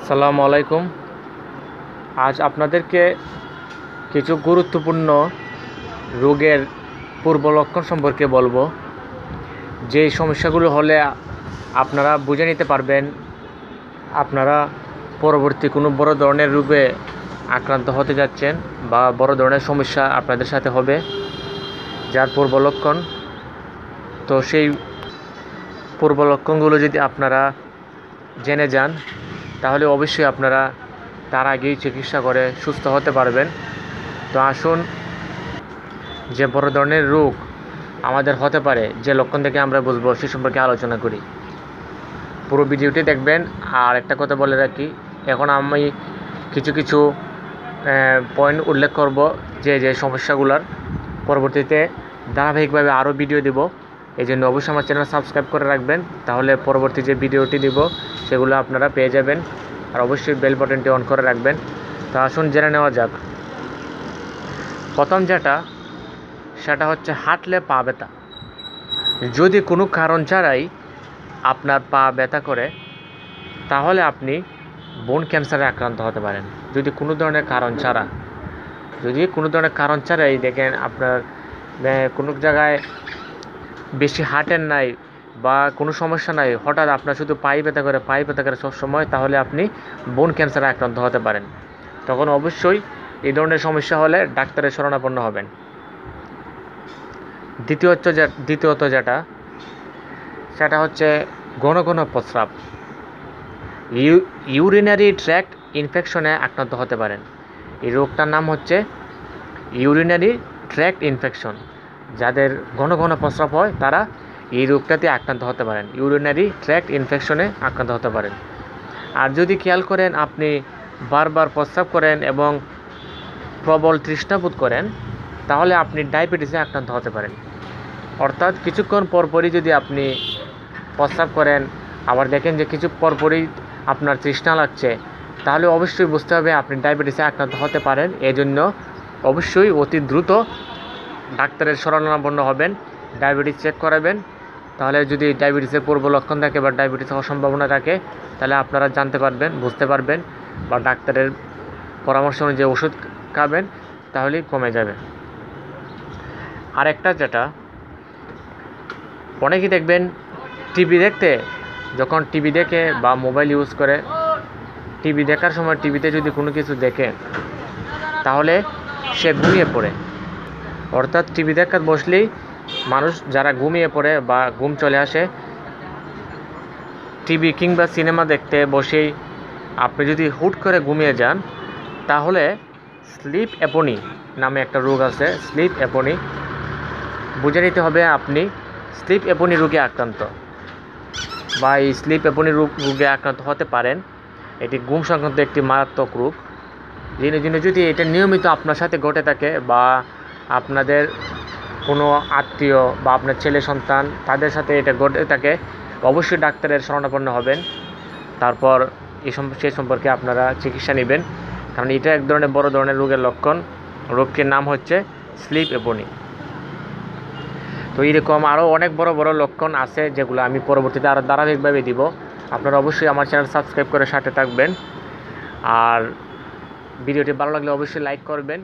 আসসালামু আলাইকুম। আজ আপনাদেরকে কিছু গুরুত্বপূর্ণ রোগের পূর্ব লক্ষণ সম্পর্কে বলবো, যেই সমস্যাগুলো হলে আপনারা বুঝে নিতে পারবেন আপনারা পরবর্তী কোনো বড় ধরনের রোগে আক্রান্ত হতে যাচ্ছেন বা বড় ধরনের সমস্যা আপনাদের সাথে হবে, যার পূর্ব লক্ষণ। তো সেই পূর্ব লক্ষণগুলো যদি আপনারা জেনে যান তাহলে অবশ্যই আপনারা তার আগেই চিকিৎসা করে সুস্থ হতে পারবেন। তো আসুন, যে বড় ধরনের রোগ আমাদের হতে পারে, যে লক্ষণ থেকে আমরা বুঝবো, সে সম্পর্কে আলোচনা করি। পুরো ভিডিওটি দেখবেন। আর একটা কথা বলে রাখি, এখন আমি কিছু পয়েন্ট উল্লেখ করব যে সমস্যাগুলোর পরবর্তীতে ধারাবাহিকভাবে আরও ভিডিও দেব। এই জন্য অবশ্যই আমার চ্যানেল সাবস্ক্রাইব করে রাখবেন, তাহলে পরবর্তী যে ভিডিওটি দিব সেগুলো আপনারা পেয়ে যাবেন। আর অবশ্যই বেল বাটনটি অন করে রাখবেন। তো আসুন জেনে নেওয়া যাক। প্রথম সেটা হচ্ছে হাঁটলে পা ব্যথা। যদি কোনো কারণ ছাড়াই আপনার পা ব্যথা করে তাহলে আপনি বোন ক্যান্সারে আক্রান্ত হতে পারেন। যদি কোনো ধরনের কারণ ছাড়াই দেখেন আপনার কোনো জায়গায় বেশি হাঁটেন নাই বা কোনো সমস্যা নাই, হঠাৎ আপনার শুধু পায়ে ব্যথা করে সবসময়, তাহলে আপনি বোন ক্যান্সারে আক্রান্ত হতে পারেন। তখন অবশ্যই এই ধরনের সমস্যা হলে ডাক্তারের শরণাপন্ন হবেন। দ্বিতীয়ত সেটা হচ্ছে ঘন ঘন প্রস্রাব। ইউরিনারি ট্র্যাক্ট ইনফেকশনে আক্রান্ত হতে পারেন। এই রোগটার নাম হচ্ছে ইউরিনারি ট্র্যাক্ট ইনফেকশন। যাদের ঘন ঘন প্রস্রাব হয় তারা এই রোগটাতে আক্রান্ত হতে পারেন, ইউরিনারি ট্র্যাক্ট ইনফেকশনে আক্রান্ত হতে পারেন। আর যদি খেয়াল করেন আপনি বারবার প্রস্রাব করেন এবং প্রবল তৃষ্ণা বোধ করেন, তাহলে আপনি ডায়াবেটিসে আক্রান্ত হতে পারেন। অর্থাৎ কিছুক্ষণ পরপরই যদি আপনি প্রস্রাব করেন, আবার দেখেন যে কিছু পরপরই আপনার তৃষ্ণা লাগছে, তাহলে অবশ্যই বুঝতে হবে আপনি ডায়াবেটিসে আক্রান্ত হতে পারেন। এজন্য অবশ্যই অতি দ্রুত ডাক্তারের শরণাপন্ন হবেন, ডায়াবেটিস চেক করাবেন। তাহলে যদি ডায়াবেটিসের পূর্ব লক্ষণ থাকে বা ডায়াবেটিস হওয়ার সম্ভাবনা থাকে, তাহলে আপনারা জানতে পারবেন, বুঝতে পারবেন, বা ডাক্তারের পরামর্শ অনুযায়ী ওষুধ খাবেন, তাহলেই কমে যাবে। আরেকটা অনেকেই দেখবেন যখন টিভি দেখে বা মোবাইল ইউজ করে, টিভি দেখার সময় টিভিতে যদি কোনো কিছু দেখে তাহলে সে ঘুমিয়ে পড়ে। অর্থাৎ টিভি দেখার বসলেই মানুষ যারা ঘুমিয়ে পড়ে বা ঘুম চলে আসে, টিভি কিংবা সিনেমা দেখতে বসেই আপনি যদি হুট করে ঘুমিয়ে যান, তাহলে স্লিপ অ্যাপনি নামে একটা রোগ আছে, স্লিপ অ্যাপনি। বুঝে নিতে হবে আপনি স্লিপ অ্যাপনি রোগে আক্রান্ত বা এই স্লিপ অ্যাপনি রোগে আক্রান্ত হতে পারেন। এটি ঘুম সংক্রান্ত একটি মারাত্মক রোগ। যদি এটা নিয়মিত আপনার সাথে ঘটে থাকে বা আপনাদের কোনো আত্মীয় বা আপনার ছেলে সন্তান তাদের সাথে এটা ঘটে থাকে, অবশ্যই ডাক্তারের শরণাপন্ন হবেন। তারপর সেই সম্পর্কে আপনারা চিকিৎসা নেবেন, কারণ এটা এক ধরনের বড় ধরনের রোগের লক্ষণ। রোগটির নাম হচ্ছে স্লিপ অ্যাপনি। তো এইরকম আরও অনেক বড় বড় লক্ষণ আছে, যেগুলো আমি পরবর্তীতে আরও ধারাবাহিকভাবে দিব। আপনারা অবশ্যই আমার চ্যানেল সাবস্ক্রাইব করে সাথে থাকবেন। আর ভিডিওটি ভালো লাগলে অবশ্যই লাইক করবেন।